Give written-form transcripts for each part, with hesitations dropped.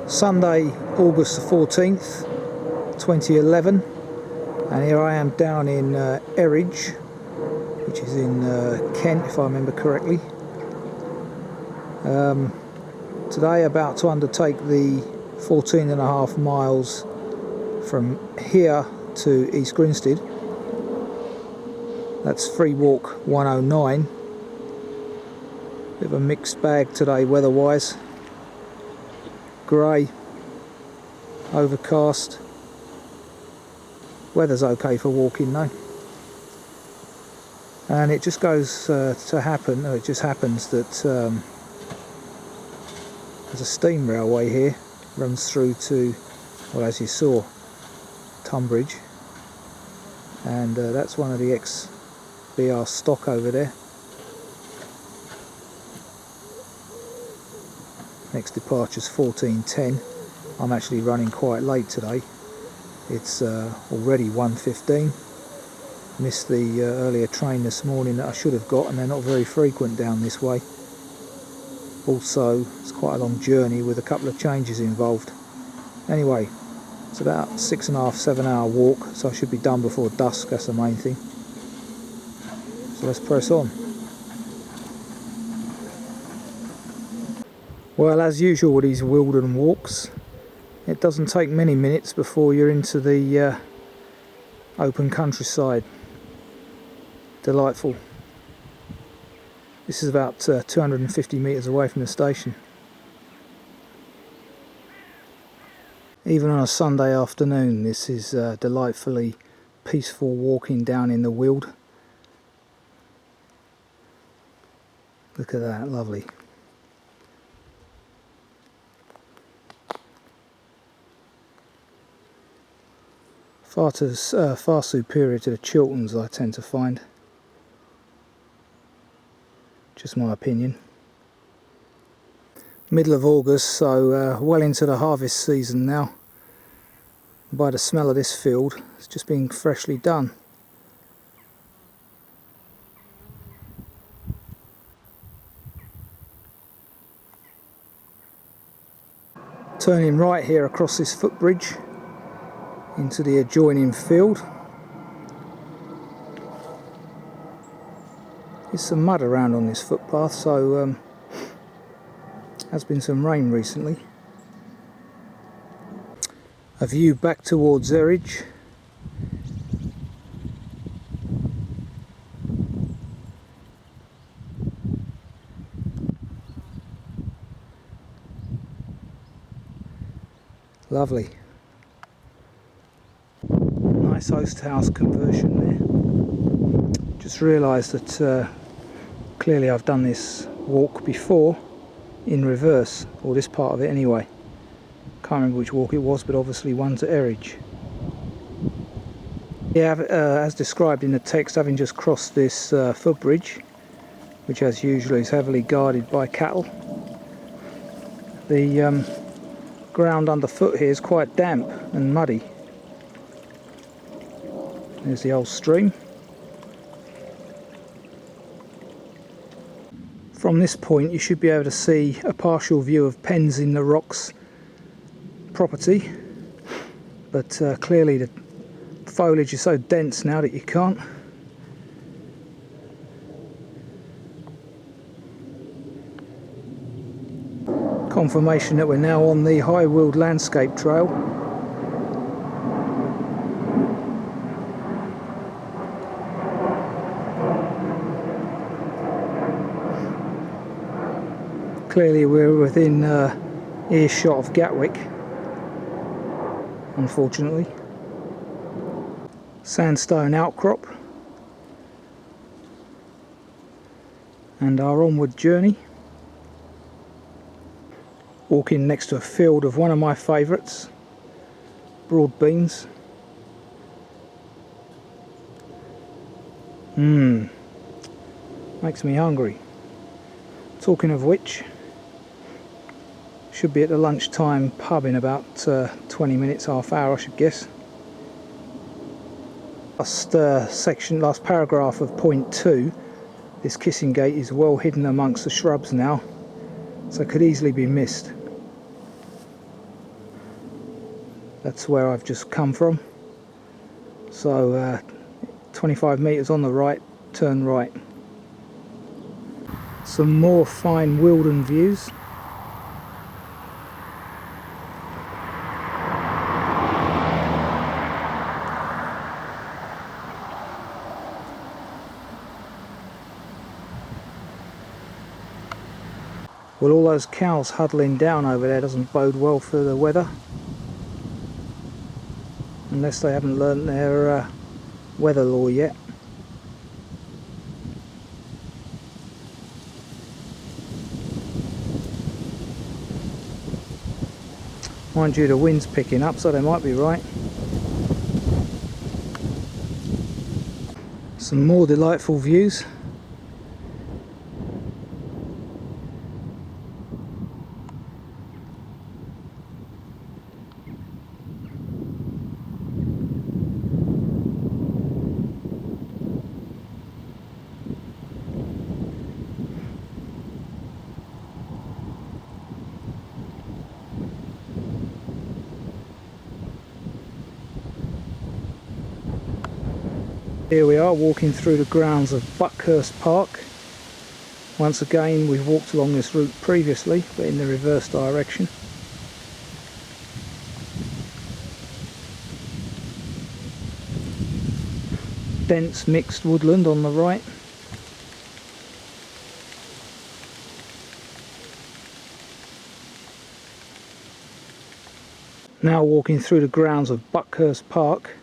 Sunday, August the 14th, 2011, and here I am down in Eridge, which is in Kent, if I remember correctly. Today about to undertake the 14.5 miles from here to East Grinstead. That's free walk 109. Bit of a mixed bag today weather-wise. Grey, overcast. Weather's okay for walking though. And it just goes to happen, or it just happens that there's a steam railway here, runs through to, well, as you saw, Tunbridge, and that's one of the ex-BR stock over there. Next departure's 14:10. I'm actually running quite late today. It's already 1:15. Missed the earlier train this morning that I should have got, and they're not very frequent down this way. Also, it's quite a long journey with a couple of changes involved. Anyway, it's about 6.5, 7 hour walk, so I should be done before dusk. That's the main thing. So let's press on. Well, as usual with these Wealden walks, it doesn't take many minutes before you're into the open countryside. Delightful. This is about 250 metres away from the station. Even on a Sunday afternoon, this is delightfully peaceful walking down in the Weald. Look at that, lovely. Far superior to the Chilterns, I tend to find. Just my opinion. Middle of August, so well into the harvest season now. By the smell of this field, it's just been freshly done. Turning right here across this footbridge into the adjoining field. There's some mud around on this footpath, so has been some rain recently. A view back towards Eridge. Lovely. Nice host house conversion there. Just realised that clearly I've done this walk before in reverse, or this part of it anyway. Can't remember which walk it was, but obviously one to Eridge. Yeah, as described in the text, having just crossed this footbridge, which as usual is heavily guarded by cattle, the ground underfoot here is quite damp and muddy. There's the old stream. From this point you should be able to see a partial view of Pens in the Rocks property, but clearly the foliage is so dense now that you can't. Confirmation that we're now on the High Weald Landscape Trail. Clearly we're within earshot of Gatwick, unfortunately. Sandstone outcrop, and our onward journey. Walking next to a field of one of my favourites, broad beans. Makes me hungry. Talking of which, should be at the lunchtime pub in about 20 minutes, half hour I should guess. Last paragraph of point 2, this kissing gate is well hidden amongst the shrubs now, so could easily be missed. That's where I've just come from. So 25 metres on the right, turn right. Some more fine Wealden views. Well, all those cows huddling down over there doesn't bode well for the weather. Unless they haven't learnt their weather law yet. Mind you, the wind's picking up, so they might be right. Some more delightful views. Here we are, walking through the grounds of Buckhurst Park. Once again, we've walked along this route previously, but in the reverse direction. Dense mixed woodland on the right. Now walking through the grounds of Buckhurst Park.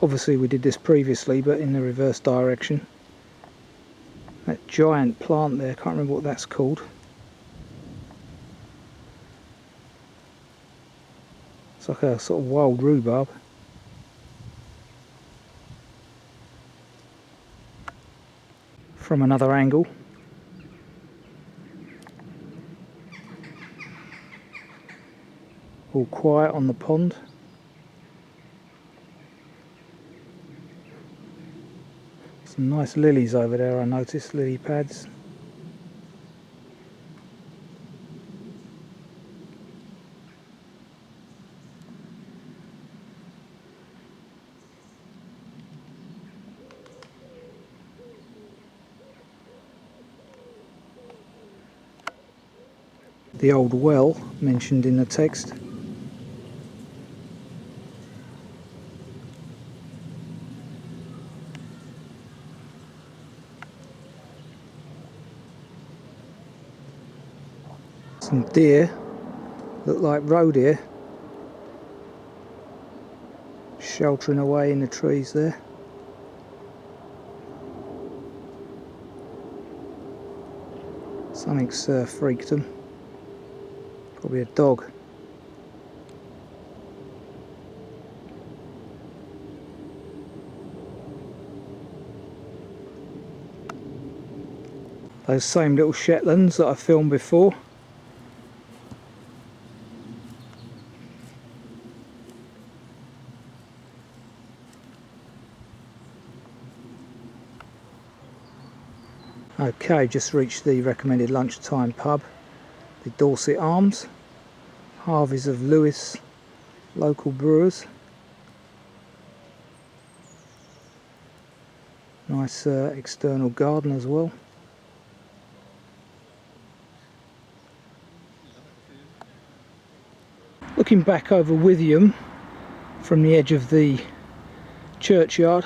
Obviously we did this previously, but in the reverse direction. That giant plant there, can't remember what that's called. It's like a sort of wild rhubarb. From another angle. All quiet on the pond. Some nice lilies over there, I noticed, lily pads. The old well mentioned in the text. Some deer, look like roe deer, sheltering away in the trees there. Something's freaked them, probably a dog. Those same little Shetlands that I filmed before. Okay, just reached the recommended lunchtime pub, the Dorset Arms, Harveys of Lewis, local brewers. Nice external garden as well. Looking back over Withiam from the edge of the churchyard.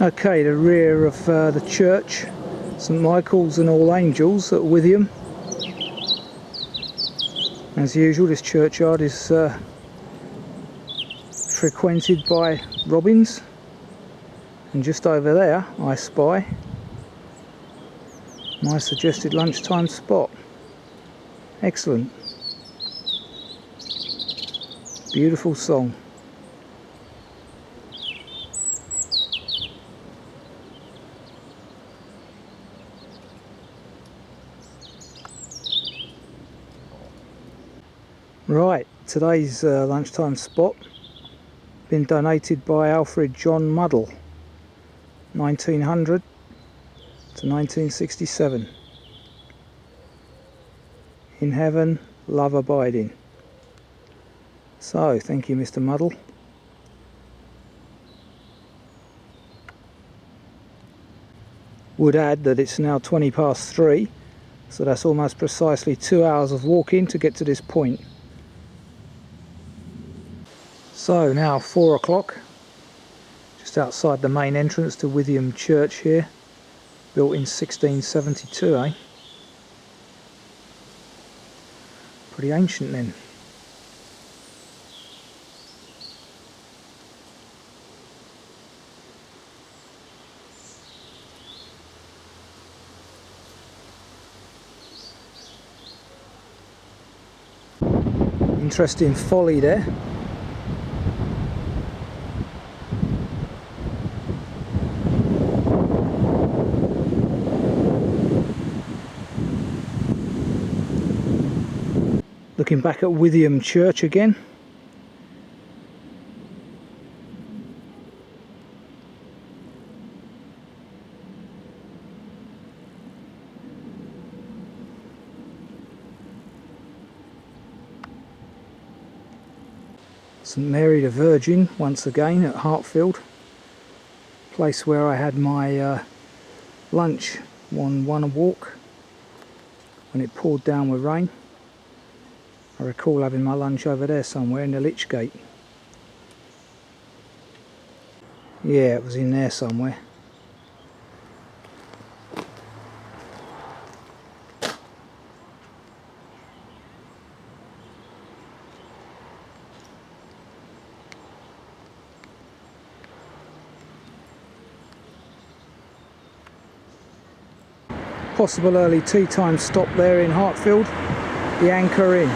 Okay, the rear of the church, St Michael's and All Angels at Withiam. As usual, this churchyard is frequented by robins, and just over there I spy my suggested lunchtime spot. Excellent. Beautiful song. Right, today's lunchtime spot been donated by Alfred John Muddle, 1900 to 1967. In heaven, love abiding. So, thank you, Mr. Muddle. Would add that it's now 20 past 3, so that's almost precisely 2 hours of walking to get to this point. So now 4 o'clock, just outside the main entrance to Withiam Church here, built in 1672, eh? Pretty ancient then. Interesting folly there. Looking back at Withiam Church again. St Mary the Virgin once again at Hartfield, place where I had my lunch on one walk when it poured down with rain. I recall having my lunch over there somewhere in the Lich Gate. Yeah, it was in there somewhere. Possible early tea time stop there in Hartfield, the Anchor Inn.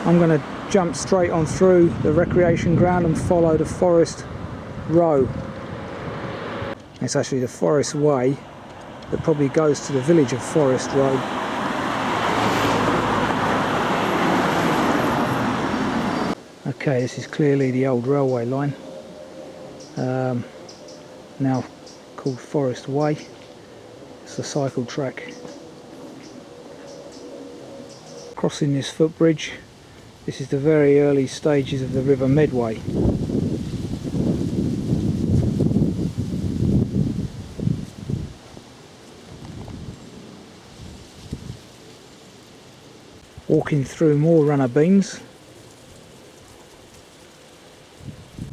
I'm going to jump straight on through the recreation ground and follow the Forest Row. It's actually the Forest Way that probably goes to the village of Forest Row. Okay, this is clearly the old railway line. Now called Forest Way. It's a cycle track. Crossing this footbridge, this is the very early stages of the River Medway. Walking through more runner beans.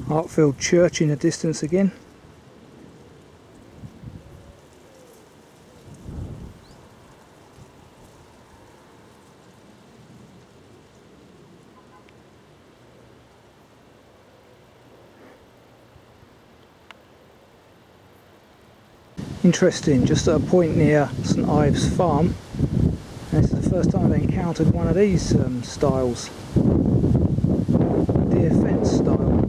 Hartfield Church in the distance again. Interesting, just at a point near St Ives Farm, and this is the first time I've encountered one of these styles. Deer fence style.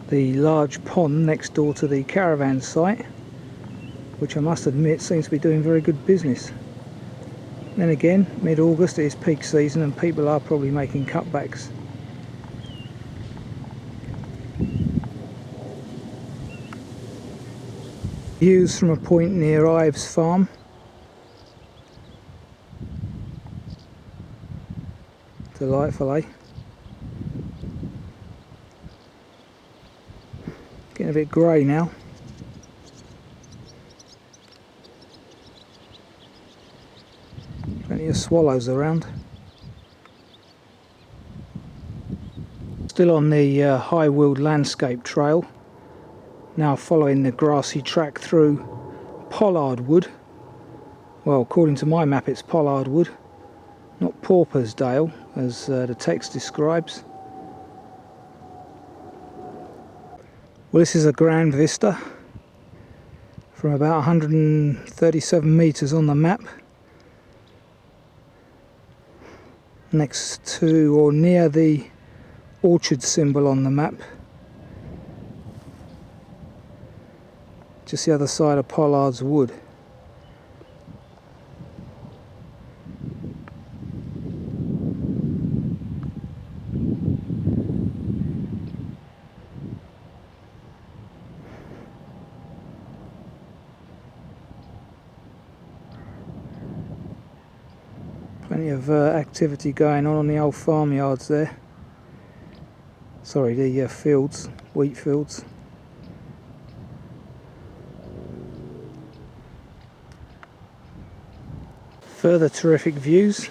The large pond next door to the caravan site, which I must admit seems to be doing very good business. Then again, mid-August is peak season and people are probably making cutbacks. Views from a point near Ives Farm. Delightful, eh? Getting a bit grey now. Plenty of swallows around. Still on the High Weald Landscape Trail. Now following the grassy track through Pollard Wood. Well, according to my map it's Pollard Wood, not Pauper's Dale as the text describes. Well, this is a grand vista from about 137 metres on the map. next to or near the orchard symbol on the map. Just the other side of Pollard's Wood. Plenty of activity going on the old farmyards there. Sorry, the fields, wheat fields. Further terrific views.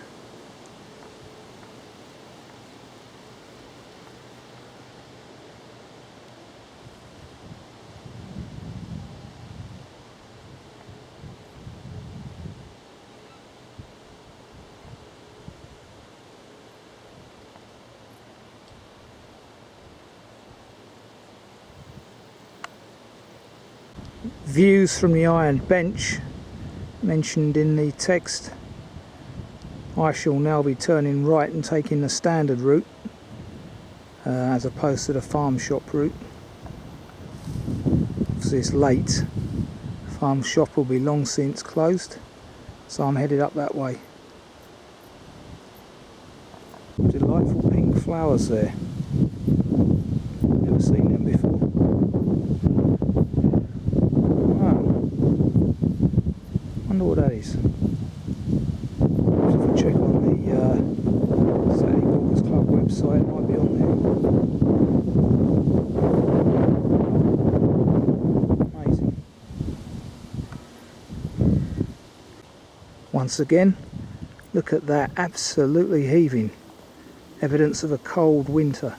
Views from the iron bench mentioned in the text. I shall now be turning right and taking the standard route as opposed to the farm shop route. Obviously it's late, farm shop will be long since closed, so I'm headed up that way. Delightful pink flowers there, never seen them before. Wow, wonder what that is. If I check on the Saturday Walkers Club website, it might be on there. Amazing. Once again, look at that, absolutely heaving. Evidence of a cold winter.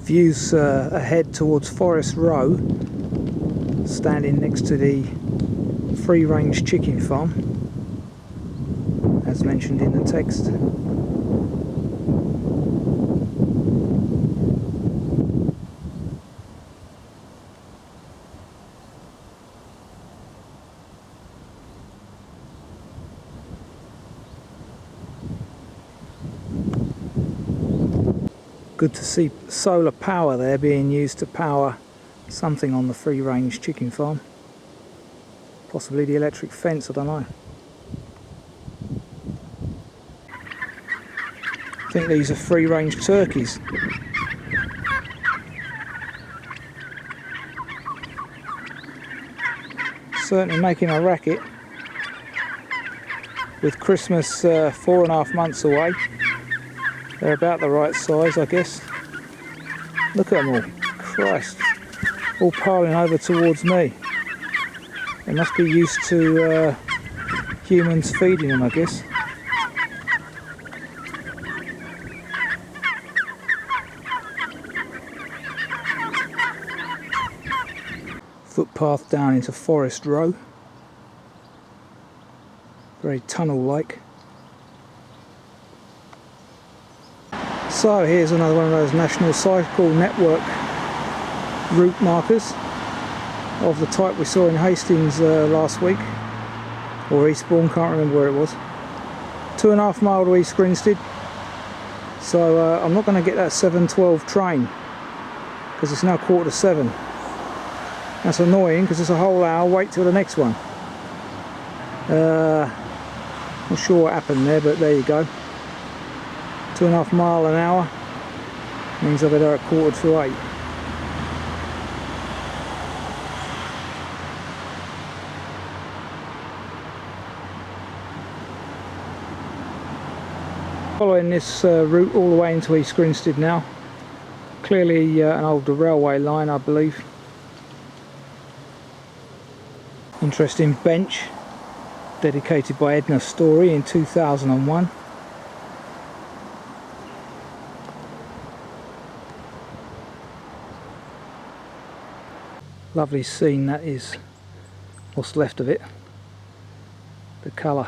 Views ahead towards Forest Row, standing next to the free range chicken farm, as mentioned in the text. Good to see solar power there being used to power something on the free range chicken farm. Possibly the electric fence, I don't know. I think these are free range turkeys. Certainly making a racket. With Christmas 4.5 months away. They're about the right size, I guess. Look at them all. Christ. All piling over towards me. They must be used to humans feeding them, I guess. Footpath down into Forest Row. Very tunnel-like. So here's another one of those National Cycle Network route markers of the type we saw in Hastings last week, or Eastbourne, can't remember where it was. 2.5 mile to East Grinstead, so I'm not going to get that 7:12 train because it's now 7:15. That's annoying because it's a whole hour wait till the next one. Not sure what happened there, but there you go. 2.5 mile an hour means I'll be there at 7:45. Following this route all the way into East Grinstead now. Clearly an old railway line, I believe. Interesting bench dedicated by Edna Story in 2001. Lovely scene that is, what's left of it, the colour.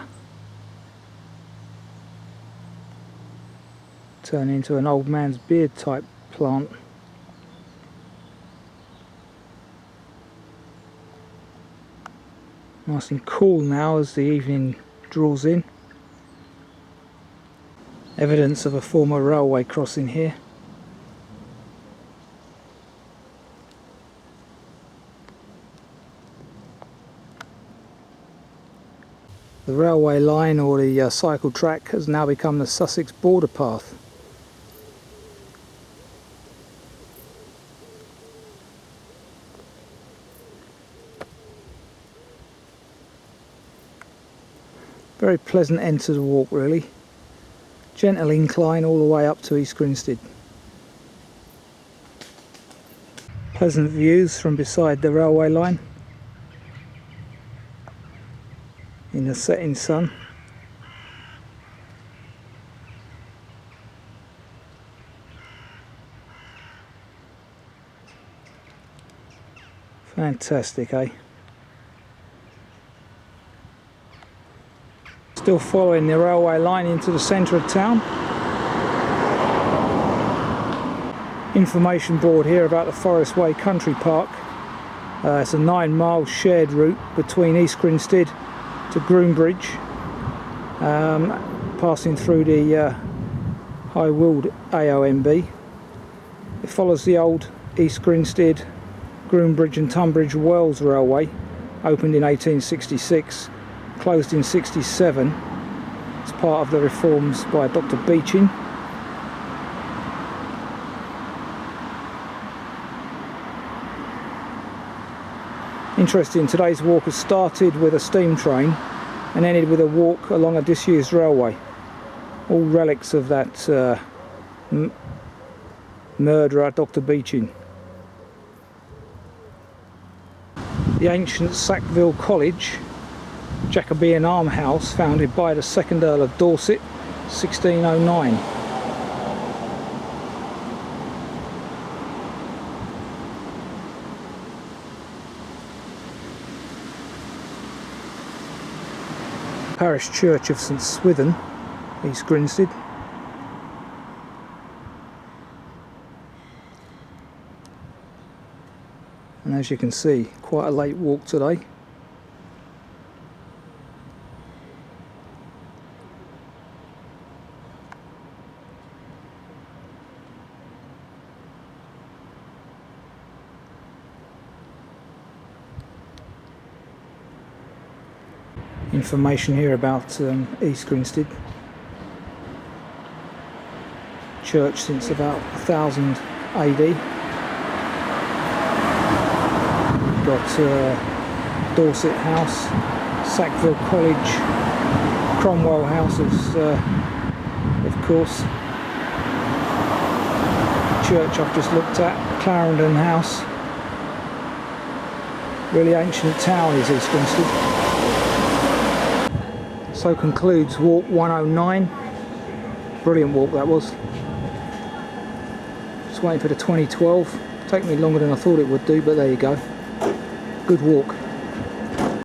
Turn into an old man's beard type plant. Nice and cool now as the evening draws in. Evidence of a former railway crossing here. The railway line, or the cycle track, has now become the Sussex border path. Very pleasant end to the walk, really. Gentle incline all the way up to East Grinstead. Pleasant views from beside the railway line in the setting sun. Fantastic, eh? Still following the railway line into the centre of town. Information board here about the Forest Way Country Park. It's a 9-mile shared route between East Grinstead to Groombridge, passing through the High Weald AOMB. It follows the old East Grinstead, Groombridge and Tunbridge Wells Railway, opened in 1866, closed in 67 as part of the reforms by Dr. Beeching. Interesting, today's walk has started with a steam train and ended with a walk along a disused railway. All relics of that murderer, Dr. Beeching. The ancient Sackville College, Jacobean armhouse, founded by the 2nd Earl of Dorset, 1609. Parish Church of St Swithin, East Grinstead. And as you can see, quite a late walk today. Information here about East Grinstead. Church since about 1000 AD. We've got Dorset House, Sackville College, Cromwell House, of course. Church I've just looked at, Clarendon House. Really ancient town is East Grinstead. So concludes walk 109. Brilliant walk that was. Just waiting for the 2012. Take me longer than I thought it would do, but there you go. Good walk.